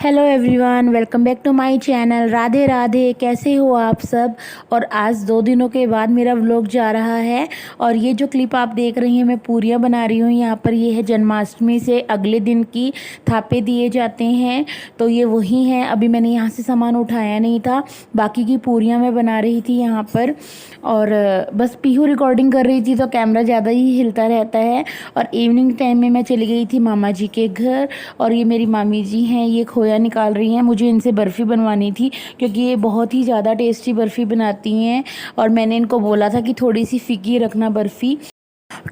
Hello everyone, welcome back to my channel. Radhe Radhe. कैसे हो आप सब। और आज 2 दिनों के बाद मेरा व्लॉग जा रहा है। और ये जो क्लिप आप देख रही हैं मैं पूरियाँ बना रही हूँ। यहाँ पर ये है जन्माष्टमी से अगले दिन की थापे दिए जाते हैं, तो ये वही हैं। अभी मैंने यहाँ से सामान उठाया नहीं था, बाकी की पूरियाँ मैं बना रही थी यहाँ पर। और बस पीहू रिकॉर्डिंग कर रही थी तो कैमरा ज़्यादा ही हिलता रहता है। और इवनिंग टाइम में मैं चली गई थी मामा जी के घर। और ये मेरी मामी जी हैं, ये खोया निकाल रही हैं। मुझे इनसे बर्फ़ी बनवानी थी क्योंकि ये बहुत ही ज़्यादा टेस्टी बर्फ़ी बनाती हैं। और मैंने इनको बोला था कि थोड़ी सी फीकी रखना बर्फ़ी,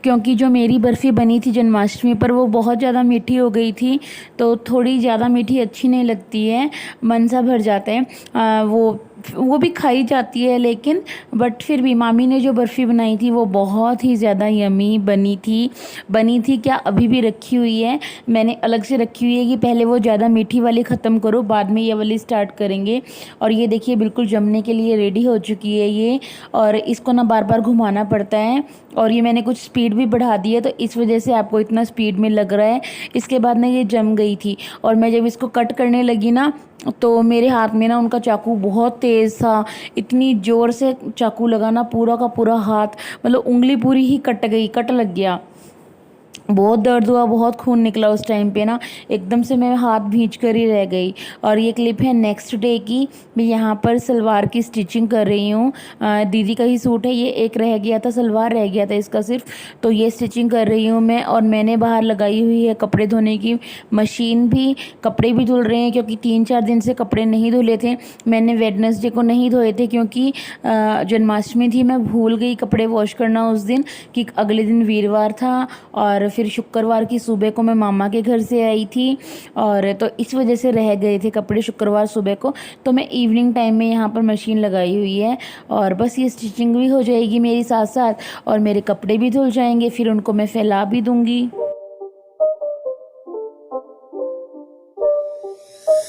क्योंकि जो मेरी बर्फ़ी बनी थी जन्माष्टमी पर वो बहुत ज़्यादा मीठी हो गई थी। तो थोड़ी ज़्यादा मीठी अच्छी नहीं लगती है, मन सा भर जाता है। वो भी खाई जाती है लेकिन, बट फिर भी मामी ने जो बर्फ़ी बनाई थी वो बहुत ही ज़्यादा यमी बनी थी क्या, अभी भी रखी हुई है। मैंने अलग से रखी हुई है कि पहले वो ज़्यादा मीठी वाली ख़त्म करो, बाद में ये वाली स्टार्ट करेंगे। और ये देखिए बिल्कुल जमने के लिए रेडी हो चुकी है ये। और इसको ना बार बार घुमाना पड़ता है। और ये मैंने कुछ स्पीड भी बढ़ा दी है तो इस वजह से आपको इतना स्पीड में लग रहा है। इसके बाद ना ये जम गई थी। और मैं जब इसको कट करने लगी ना तो मेरे हाथ में ना उनका चाकू बहुत तेज़ था। इतनी ज़ोर से चाकू लगा ना, पूरा का पूरा हाथ, मतलब उंगली पूरी ही कट गई, कट लग गया। बहुत दर्द हुआ, बहुत खून निकला उस टाइम पे ना, एकदम से मैं हाथ भींच कर ही रह गई। और ये क्लिप है नेक्स्ट डे की। मैं यहाँ पर सलवार की स्टिचिंग कर रही हूँ। दीदी का ही सूट है ये, एक रह गया था, सलवार रह गया था इसका सिर्फ, तो ये स्टिचिंग कर रही हूँ मैं। और मैंने बाहर लगाई हुई है कपड़े धोने की मशीन भी। कपड़े भी धुल रहे हैं क्योंकि 3-4 दिन से कपड़े नहीं धुले थे। मैंने वेडनेसडे को नहीं धोए थे क्योंकि जन्माष्टमी थी, मैं भूल गई कपड़े वॉश करना उस दिन, कि अगले दिन वीरवार था। और फिर शुक्रवार की सुबह को मैं मामा के घर से आई थी, और तो इस वजह से रह गए थे कपड़े शुक्रवार सुबह को। तो मैं इवनिंग टाइम में यहाँ पर मशीन लगाई हुई है। और बस ये स्टिचिंग भी हो जाएगी मेरी साथ साथ, और मेरे कपड़े भी धुल जाएंगे, फिर उनको मैं फैला भी दूँगी।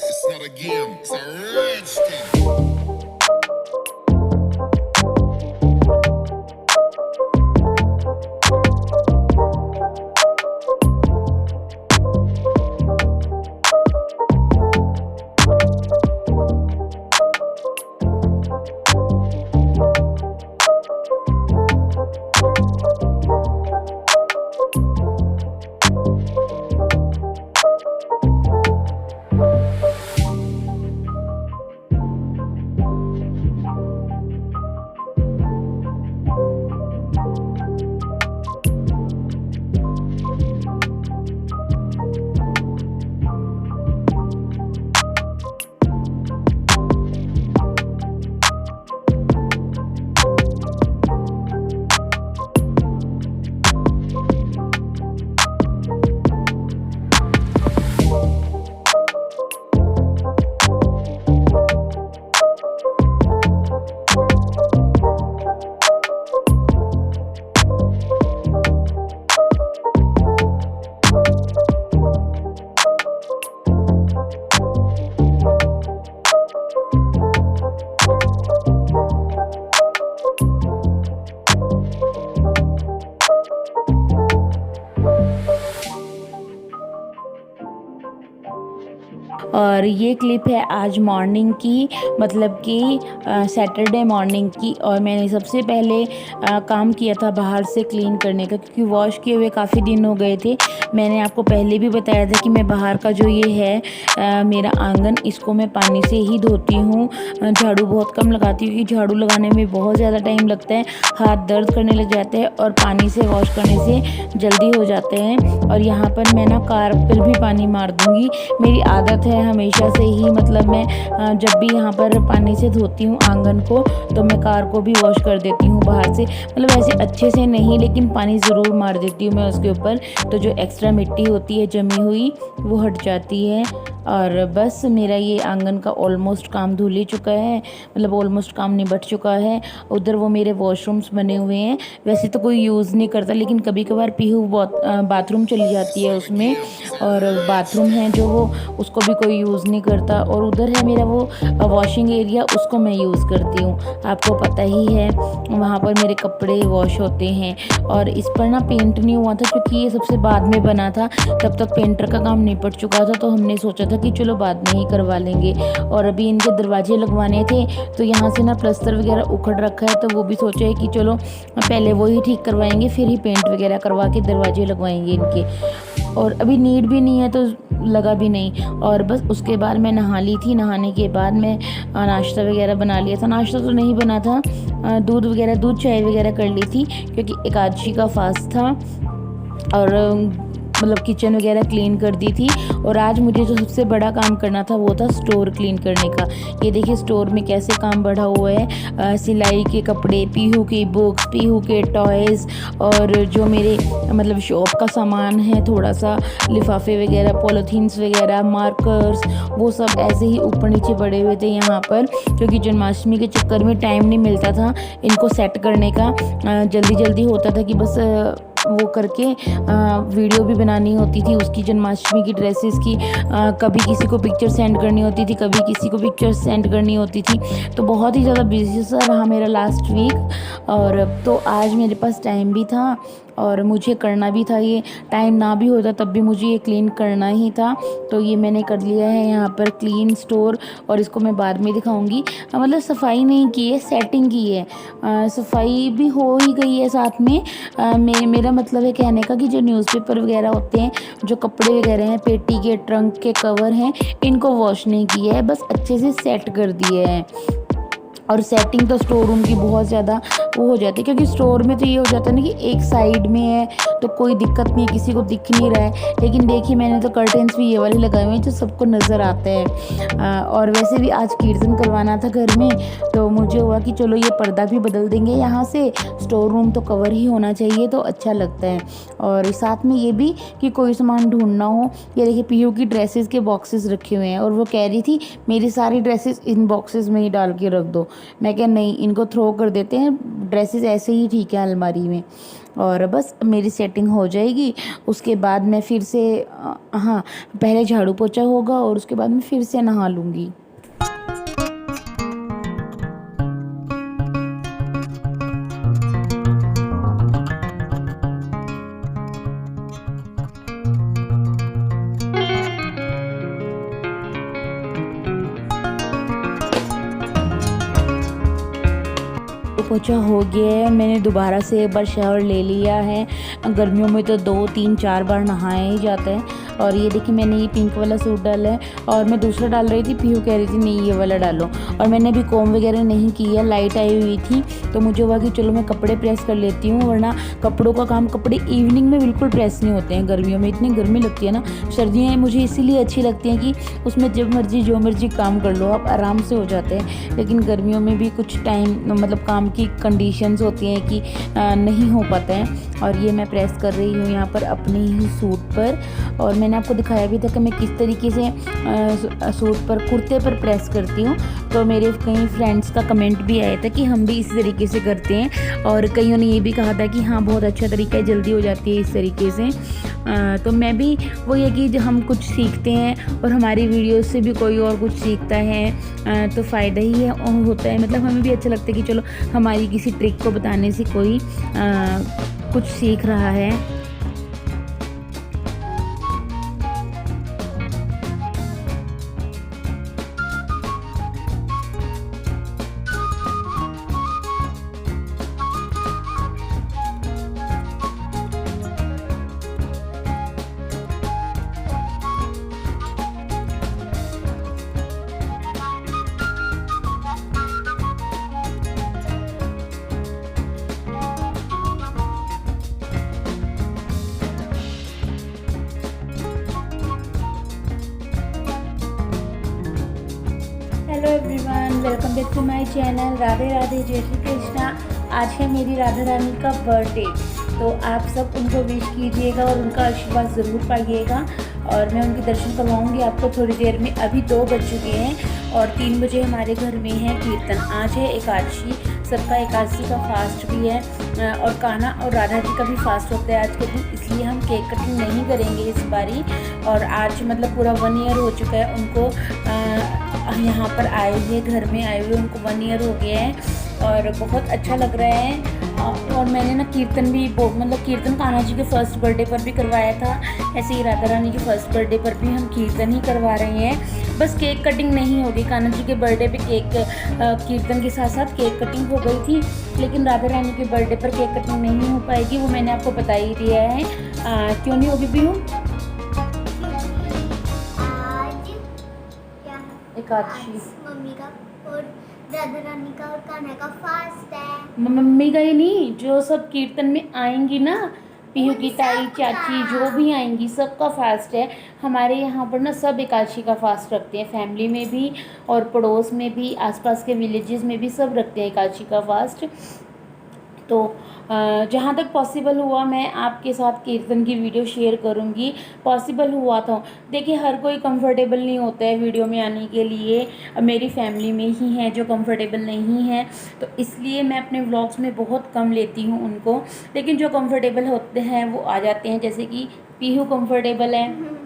It's not a game, it's a rich thing. और ये क्लिप है आज मॉर्निंग की, मतलब कि सैटरडे मॉर्निंग की। और मैंने सबसे पहले काम किया था बाहर से क्लीन करने का, क्योंकि वॉश किए हुए काफ़ी दिन हो गए थे। मैंने आपको पहले भी बताया था कि मैं बाहर का जो ये है मेरा आंगन, इसको मैं पानी से ही धोती हूँ। झाड़ू बहुत कम लगाती हूँ क्योंकि झाड़ू लगाने में बहुत ज़्यादा टाइम लगता है, हाथ दर्द करने लग जाते हैं, और पानी से वॉश करने से जल्दी हो जाते हैं। और यहाँ पर मैं ना कार पर भी पानी मार दूँगी। मेरी आदत है हमेशा से ही, मतलब मैं जब भी यहाँ पर पानी से धोती हूँ आंगन को तो मैं कार को भी वॉश कर देती हूँ बाहर से। मतलब ऐसे अच्छे से नहीं, लेकिन पानी ज़रूर मार देती हूँ मैं उसके ऊपर, तो जो एक्स्ट्रा मिट्टी होती है जमी हुई वो हट जाती है। और बस मेरा ये आंगन का ऑलमोस्ट काम धुल ही चुका है, मतलब ऑलमोस्ट काम निबट चुका है। उधर वो मेरे वॉशरूम्स बने हुए हैं, वैसे तो कोई यूज़ नहीं करता, लेकिन कभी कभार पीहू बाथरूम चली जाती है उसमें। और बाथरूम है जो वो, उसको भी कोई यूज़ नहीं करता। और उधर है मेरा वो वॉशिंग एरिया, उसको मैं यूज़ करती हूँ। आपको पता ही है वहाँ पर मेरे कपड़े वॉश होते हैं। और इस पर ना पेंट नहीं हुआ था क्योंकि ये सबसे बाद में बना था, तब तक पेंटर का काम निपट चुका था। तो हमने सोचा था कि चलो बाद में ही करवा लेंगे। और अभी इनके दरवाजे लगवाने थे, तो यहाँ से ना प्लस्तर वगैरह उखड़ रखा है, तो वो भी सोचा है कि चलो पहले वो ही ठीक करवाएंगे, फिर ही पेंट वगैरह करवा के दरवाजे लगवाएंगे इनके। और अभी नीड भी नहीं है तो लगा भी नहीं। और बस उसके बाद मैं नहा ली थी। नहाने के बाद मैं नाश्ता वगैरह बना लिया था। नाश्ता तो नहीं बना था, दूध चाय वगैरह कर ली थी क्योंकि एकादशी का फास्ट था। और मतलब किचन वगैरह क्लीन कर दी थी। और आज मुझे जो सबसे बड़ा काम करना था वो था स्टोर क्लीन करने का। ये देखिए स्टोर में कैसे काम बढ़ा हुआ है। सिलाई के कपड़े, पीहू की बुक्स, पीहू के टॉयज़, और जो मेरे मतलब शॉप का सामान है, थोड़ा सा लिफाफे वगैरह, पॉलीथीन्स वगैरह, मार्कर्स, वो सब ऐसे ही ऊपर नीचे पड़े हुए थे यहाँ पर, क्योंकि जन्माष्टमी के चक्कर में टाइम नहीं मिलता था इनको सेट करने का। जल्दी जल्दी होता था कि बस वो करके वीडियो भी बनानी होती थी उसकी, जन्माष्टमी की ड्रेसेस की। कभी किसी को पिक्चर सेंड करनी होती थी, कभी किसी को पिक्चर सेंड करनी होती थी। तो बहुत ही ज़्यादा बिजी सा रहा मेरा लास्ट वीक। और तो आज मेरे पास टाइम भी था और मुझे करना भी था। ये टाइम ना भी होता तब भी मुझे ये क्लीन करना ही था। तो ये मैंने कर लिया है यहाँ पर क्लीन स्टोर, और इसको मैं बाद में दिखाऊंगी। मतलब सफाई नहीं की है, सेटिंग की है। सफाई भी हो ही गई है साथ में। मेरा मतलब है कहने का कि जो न्यूज़पेपर वगैरह होते हैं, जो कपड़े वगैरह हैं, पेटी के ट्रंक के कवर हैं, इनको वॉश नहीं किया है, बस अच्छे से सेट कर दिए हैं। और सेटिंग तो स्टोर रूम की बहुत ज़्यादा वो हो जाती है, क्योंकि स्टोर में तो ये हो जाता है ना कि एक साइड में है तो कोई दिक्कत नहीं है, किसी को दिख नहीं रहा है। लेकिन देखिए मैंने तो कर्टेंस भी ये वाले लगाए हुए हैं जो सबको नज़र आते हैं। और वैसे भी आज कीर्तन करवाना था घर में, तो मुझे हुआ कि चलो ये पर्दा भी बदल देंगे यहाँ से। स्टोर रूम तो कवर ही होना चाहिए तो अच्छा लगता है। और साथ में ये भी कि कोई सामान ढूंढना हो। ये देखिए पीयू की ड्रेसेस के बॉक्सेस रखे हुए हैं, और वो कह रही थी मेरी सारी ड्रेसेस इन बॉक्सेस में ही डाल के रख दो। मैं क्या नहीं, इनको थ्रो कर देते हैं, ड्रेसेस ऐसे ही ठीक है अलमारी में। और बस मेरी सेटिंग हो जाएगी, उसके बाद मैं फिर से हाँ पहले झाड़ू पोछा होगा और उसके बाद मैं फिर से नहा लूँगी। पोछा हो गया है, मैंने दोबारा से एक बार शावर ले लिया है। गर्मियों में तो 2, 3, 4 बार नहाया ही जाता है। और ये देखिए मैंने ये पिंक वाला सूट डाला है, और मैं दूसरा डाल रही थी, पीहू कह रही थी नहीं ये वाला डालो। और मैंने अभी कॉम वगैरह नहीं किया, लाइट आई हुई थी तो मुझे हुआ कि चलो मैं कपड़े प्रेस कर लेती हूँ, वरना कपड़ों का काम, कपड़े इवनिंग में बिल्कुल प्रेस नहीं होते हैं गर्मियों में, इतनी गर्मी लगती है ना। सर्दियाँ मुझे इसीलिए अच्छी लगती हैं कि उसमें जब मर्जी जो मर्जी काम कर लो आप, आराम से हो जाते हैं। लेकिन गर्मियों में भी कुछ टाइम मतलब काम की कंडीशंस होती हैं कि नहीं हो पाता है। और ये मैं प्रेस कर रही हूँ यहाँ पर अपने ही सूट पर। और मैंने आपको दिखाया भी था कि मैं किस तरीके से सूट पर, कुर्ते पर प्रेस करती हूँ। तो मेरे कई फ्रेंड्स का कमेंट भी आया था कि हम भी इसी तरीके से करते हैं, और कईयों ने ये भी कहा था कि हाँ बहुत अच्छा तरीका है, जल्दी हो जाती है इस तरीके से। तो मैं भी वही है कि जब हम कुछ सीखते हैं और हमारी वीडियोस से भी कोई और कुछ सीखता है तो फ़ायदा ही है होता है। मतलब हमें भी अच्छा लगता है कि चलो हमारी किसी ट्रिक को बताने से कोई कुछ सीख रहा है। Hello everyone, welcome back to my channel. Radhe Radhe, जय श्री कृष्णा। आज है मेरी राधा रानी का बर्थडे, तो आप सब उनको विश कीजिएगा और उनका आशीर्वाद ज़रूर पाइएगा। और मैं उनके दर्शन करवाऊंगी आपको थोड़ी देर में। अभी 2 बज चुके हैं और 3 बजे हमारे घर में है कीर्तन। आज है एकादशी, सबका एकादशी का फास्ट भी है और कान्हा और राधा जी का भी फास्ट होता है आज के दिन, इसलिए हम केक कटिंग नहीं करेंगे इस बारी। और आज मतलब पूरा 1 ईयर हो चुका है उनको यहाँ पर आए हुए, घर में आए हुए उनको 1 ईयर हो गया है और बहुत अच्छा लग रहा है। और मैंने ना कीर्तन भी मतलब कीर्तन कान्हा जी के फर्स्ट बर्थडे पर भी करवाया था, ऐसे ही राधा रानी के फर्स्ट बर्थडे पर भी हम कीर्तन ही करवा रहे हैं। बस केक कटिंग नहीं होगी, कान्हा जी के बर्थडे पे केक कीर्तन के साथ साथ केक कटिंग हो गई थी, लेकिन राधा रानी के बर्थडे पर केक कटिंग नहीं हो पाएगी, वो मैंने आपको बता ही दिया है। क्यों नहीं होगी भी? एकादशी मम्मी का और राधा रानी का और कान्हा का फास्ट है। मम्मी का ही नहीं, जो सब कीर्तन में आएंगी ना, पीहू की ताई चाची जो भी आएंगी सबका फास्ट है। हमारे यहाँ पर ना सब एकादशी का फास्ट रखते हैं, फैमिली में भी और पड़ोस में भी, आसपास के विलेजेस में भी सब रखते हैं एकादशी का फास्ट। तो जहाँ तक पॉसिबल हुआ मैं आपके साथ कीर्तन की वीडियो शेयर करूँगी, पॉसिबल हुआ था। देखिए हर कोई कंफर्टेबल नहीं होता है वीडियो में आने के लिए, मेरी फैमिली में ही हैं जो कंफर्टेबल नहीं है, तो इसलिए मैं अपने व्लॉग्स में बहुत कम लेती हूँ उनको, लेकिन जो कंफर्टेबल होते हैं वो आ जाते हैं। जैसे कि पीहू कंफर्टेबल है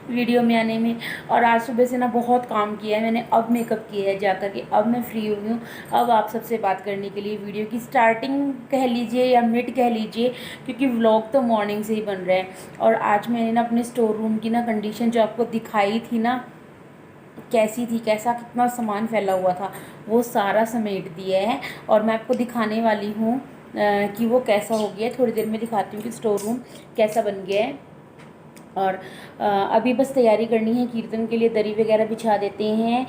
वीडियो में आने में, और आज सुबह से ना बहुत काम किया है मैंने, अब मेकअप किया है जाकर के, अब मैं फ्री हुई हूँ अब आप सबसे बात करने के लिए। वीडियो की स्टार्टिंग कह लीजिए या मिड कह लीजिए, क्योंकि व्लॉग तो मॉर्निंग से ही बन रहा है। और आज मैंने ना अपने स्टोर रूम की ना कंडीशन जो आपको दिखाई थी ना कैसी थी, कैसा कितना सामान फैला हुआ था, वो सारा समेट दिया है और मैं आपको दिखाने वाली हूँ कि वो कैसा हो गया है। थोड़ी देर में दिखाती हूँ कि स्टोर रूम कैसा बन गया है। और अभी बस तैयारी करनी है कीर्तन के लिए, दरी वगैरह बिछा देते हैं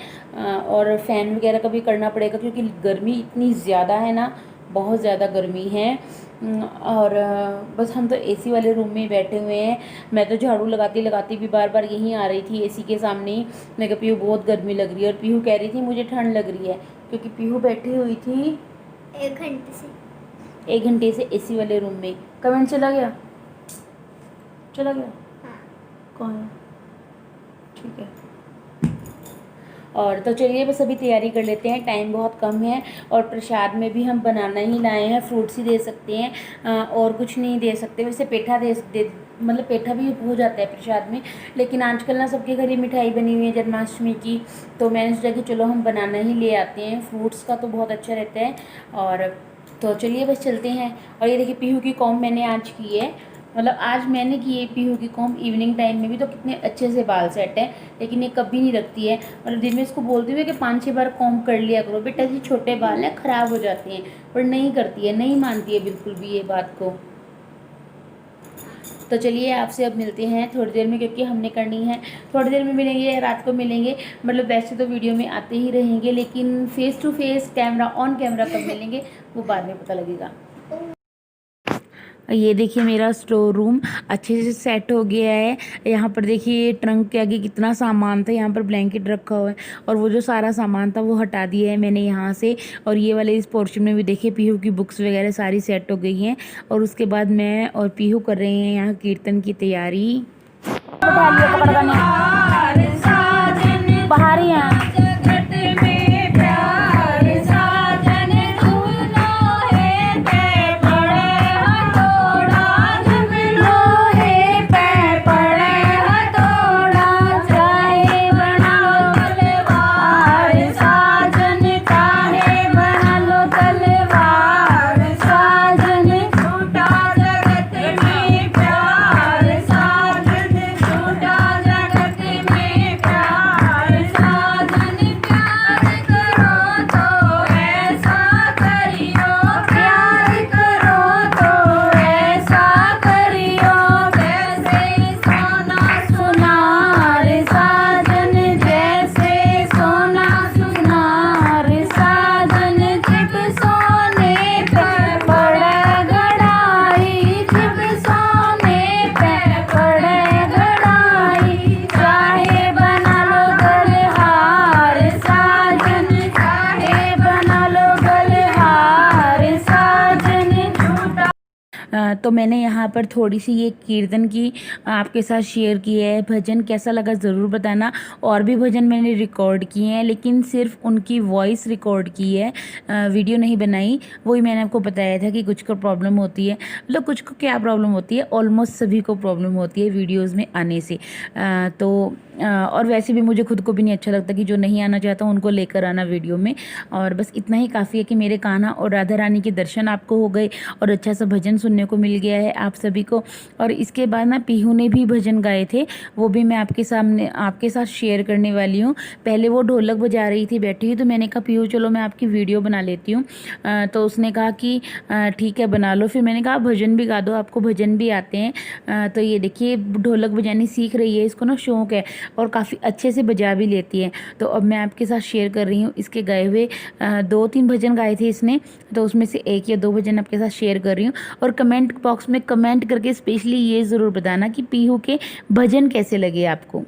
और फ़ैन वगैरह का भी करना पड़ेगा क्योंकि गर्मी इतनी ज़्यादा है ना, बहुत ज़्यादा गर्मी है। और बस हम तो एसी वाले रूम में बैठे हुए हैं। मैं तो झाड़ू लगाती लगाती भी बार बार यहीं आ रही थी एसी के सामने ही। मैं कहा पीहू बहुत गर्मी लग रही है, और पीहू कह रही थी मुझे ठंड लग रही है, क्योंकि पीहू बैठी हुई थी 1 घंटे से एसी वाले रूम में। कमेंट चला गया कौन है? ठीक है। और तो चलिए बस अभी तैयारी कर लेते हैं, टाइम बहुत कम है। और प्रसाद में भी हम बनाना ही लाए हैं, फ्रूट्स ही दे सकते हैं और कुछ नहीं दे सकते। वैसे पेठा दे मतलब पेठा भी हो जाता है प्रसाद में, लेकिन आजकल ना सबके घर ही मिठाई बनी हुई है जन्माष्टमी की, तो मैंने सोचा कि चलो हम बनाना ही ले आते हैं। फ्रूट्स का तो बहुत अच्छा रहता है। और तो चलिए बस चलते हैं। और ये देखिए पीहू की कॉम्ब मैंने आज की है, मतलब आज मैंने की है पीहू की कॉम्ब इवनिंग टाइम में भी, तो कितने अच्छे से बाल सेट है, लेकिन ये कभी नहीं रखती है। मतलब दिन में इसको बोलती हूँ कि 5-6 बार कॉम्ब कर लिया करो बेटा जी, छोटे बाल हैं ख़राब हो जाते हैं, पर नहीं करती है, नहीं मानती है बिल्कुल भी ये बात को। तो चलिए आपसे अब मिलते हैं थोड़ी देर में, क्योंकि हमने करनी है, थोड़ी देर में मिलेंगे या रात को मिलेंगे। मतलब वैसे तो वीडियो में आते ही रहेंगे, लेकिन face to face camera on camera कब मिलेंगे वो बाद में पता लगेगा। ये देखिए मेरा स्टोर रूम अच्छे से सेट हो गया है। यहाँ पर देखिए ट्रंक के आगे कितना सामान था, यहाँ पर ब्लैंकेट रखा हुआ है, और वो जो सारा सामान था वो हटा दिया है मैंने यहाँ से। और ये वाले इस पोर्शन में भी देखिए पीहू की बुक्स वगैरह सारी सेट हो गई हैं। और उसके बाद मैं और पीहू कर रहे हैं यहाँ कीर्तन की तैयारी। बाहर ही हैं। मैंने यहाँ पर थोड़ी सी ये कीर्तन की आपके साथ शेयर की है। भजन कैसा लगा ज़रूर बताना। और भी भजन मैंने रिकॉर्ड किए हैं, लेकिन सिर्फ उनकी वॉइस रिकॉर्ड की है, वीडियो नहीं बनाई। वही मैंने आपको बताया था कि कुछ को प्रॉब्लम होती है, मतलब कुछ को क्या प्रॉब्लम होती है, ऑलमोस्ट सभी को प्रॉब्लम होती है वीडियोज़ में आने से। और वैसे भी मुझे खुद को भी नहीं अच्छा लगता कि जो नहीं आना चाहता उनको लेकर आना वीडियो में। और बस इतना ही काफ़ी है कि मेरे कान्हा और राधा रानी के दर्शन आपको हो गए और अच्छा सा भजन सुनने को मिल गया है आप सभी को। और इसके बाद ना पीहू ने भी भजन गाए थे, वो भी मैं आपके साथ शेयर करने वाली हूँ। पहले वो ढोलक बजा रही थी बैठी हुई, तो मैंने कहा पीहू चलो मैं आपकी वीडियो बना लेती हूँ। तो उसने कहा कि ठीक है बना लो। फिर मैंने कहा भजन भी गा दो, आपको भजन भी आते हैं। तो ये देखिए ढोलक बजानी सीख रही है, इसको ना शौक है और काफ़ी अच्छे से बजा भी लेती है। तो अब मैं आपके साथ शेयर कर रही हूँ इसके गाए हुए 2-3 भजन गाए थे इसने, तो उसमें से 1 या 2 भजन आपके साथ शेयर कर रही हूँ। और कमेंट बॉक्स में कमेंट करके स्पेशली ये ज़रूर बताना कि पीहू के भजन कैसे लगे आपको।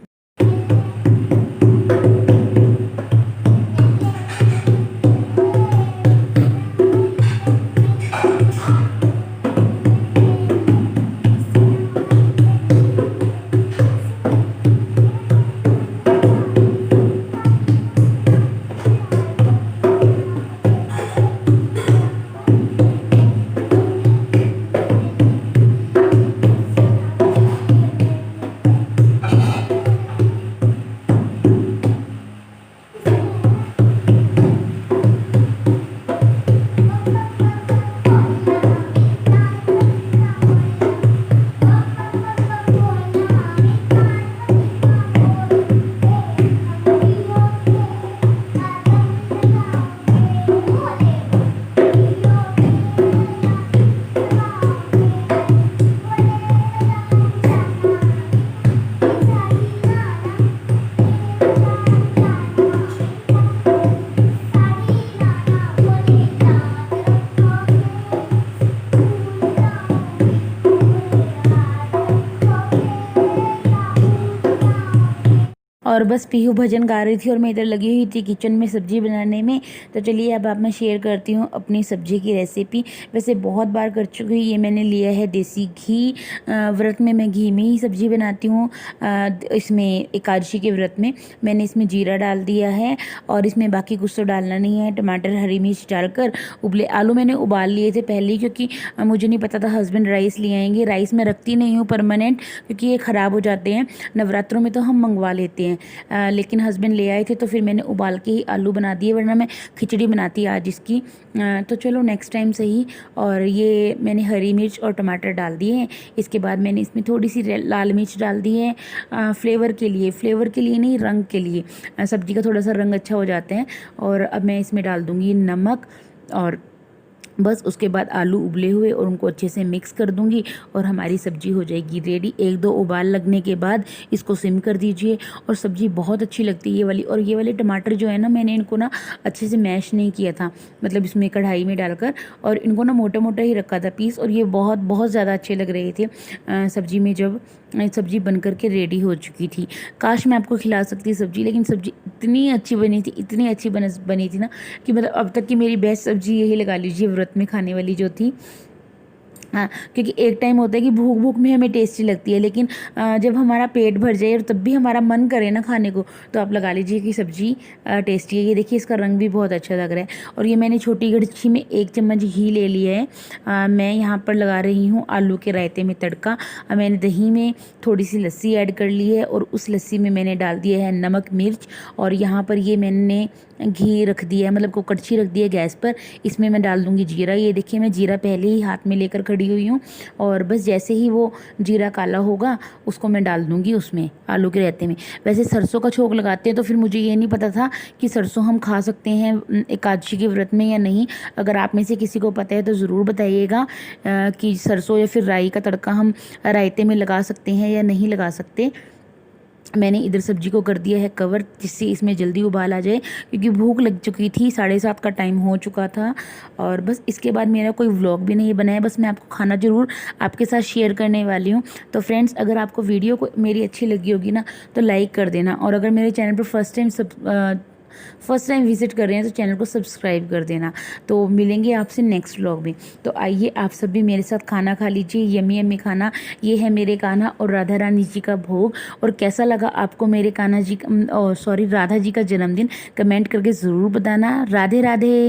और बस पीहू भजन गा रही थी और मैं इधर लगी हुई थी किचन में सब्ज़ी बनाने में। तो चलिए अब आप मैं शेयर करती हूँ अपनी सब्ज़ी की रेसिपी। वैसे बहुत बार कर चुकी हूँ, ये मैंने लिया है देसी घी। व्रत में मैं घी में ही सब्ज़ी बनाती हूँ। इसमें एकादशी के व्रत में मैंने इसमें जीरा डाल दिया है और इसमें बाकी कुछ तो डालना नहीं है। टमाटर हरी मिर्च डालकर उबले आलू मैंने उबाल लिए थे पहले ही, क्योंकि मुझे नहीं पता था हस्बैंड राइस ले आएंगे। राइस मैं रखती नहीं हूँ परमानेंट, क्योंकि ये ख़राब हो जाते हैं। नवरात्रों में तो हम मंगवा लेते हैं, लेकिन हस्बैंड ले आए थे तो फिर मैंने उबाल के ही आलू बना दिए, वरना मैं खिचड़ी बनाती आज इसकी। तो चलो नेक्स्ट टाइम सही। और ये मैंने हरी मिर्च और टमाटर डाल दिए हैं। इसके बाद मैंने इसमें थोड़ी सी लाल मिर्च डाल दी है फ्लेवर के लिए नहीं, रंग के लिए। सब्ज़ी का थोड़ा सा रंग अच्छा हो जाता है। और अब मैं इसमें डाल दूँगी नमक, और बस उसके बाद आलू उबले हुए और उनको अच्छे से मिक्स कर दूंगी और हमारी सब्ज़ी हो जाएगी रेडी। 1-2 उबाल लगने के बाद इसको सिम कर दीजिए और सब्ज़ी बहुत अच्छी लगती है ये वाली। और ये वाले टमाटर जो है ना, मैंने इनको ना अच्छे से मैश नहीं किया था, मतलब इसमें कढ़ाई में डालकर, और इनको ना मोटा मोटा ही रखा था पीस। और ये बहुत बहुत ज़्यादा अच्छे लग रहे थे सब्ज़ी में, जब सब्ज़ी बन कर के रेडी हो चुकी थी। काश मैं आपको खिला सकती सब्ज़ी, लेकिन सब्ज़ी इतनी अच्छी बनी थी, इतनी अच्छी बनी थी ना, कि मतलब अब तक की मेरी बेस्ट सब्ज़ी यही लगा लीजिए व्रत में खाने वाली जो थी। हाँ, क्योंकि एक टाइम होता है कि भूख में हमें टेस्टी लगती है, लेकिन जब हमारा पेट भर जाए और तब भी हमारा मन करे ना खाने को, तो आप लगा लीजिए कि सब्ज़ी टेस्टी है। ये देखिए इसका रंग भी बहुत अच्छा लग रहा है। और ये मैंने छोटी कड़छी में 1 चम्मच घी ले लिया है। मैं यहाँ पर लगा रही हूँ आलू के रायते में तड़का। मैंने दही में थोड़ी सी लस्सी ऐड कर ली है और उस लस्सी में मैंने डाल दिया है नमक मिर्च। और यहाँ पर ये मैंने घी रख दिया है, मतलब को कड़छी रख दी है गैस पर। इसमें मैं डाल दूँगी जीरा। ये देखिए मैं जीरा पहले ही हाथ में लेकर खड़ी हुई हूँ, और बस जैसे ही वो जीरा काला होगा उसको मैं डाल दूँगी उसमें आलू के रायते में। वैसे सरसों का छोंक लगाते हैं, तो फिर मुझे ये नहीं पता था कि सरसों हम खा सकते हैं एकादशी के व्रत में या नहीं। अगर आप में से किसी को पता है तो ज़रूर बताइएगा कि सरसों या फिर राई का तड़का हम रायते में लगा सकते हैं या नहीं लगा सकते। मैंने इधर सब्जी को कर दिया है कवर, जिससे इसमें जल्दी उबाल आ जाए, क्योंकि भूख लग चुकी थी, 7:30 का टाइम हो चुका था। और बस इसके बाद मेरा कोई व्लॉग भी नहीं बनाया, बस मैं आपको खाना ज़रूर आपके साथ शेयर करने वाली हूँ। तो फ्रेंड्स, अगर आपको वीडियो को मेरी अच्छी लगी होगी ना, तो लाइक कर देना। और अगर मेरे चैनल पर first time first time visit कर रहे हैं तो चैनल को सब्सक्राइब कर देना। तो मिलेंगे आपसे नेक्स्ट व्लॉग में। तो आइए आप सब भी मेरे साथ खाना खा लीजिए, यम्मी यम्मी खाना। ये है मेरे कान्हा और राधा रानी जी का भोग। और कैसा लगा आपको मेरे कान्हा जी का राधा जी का जन्मदिन, कमेंट करके ज़रूर बताना। राधे राधे।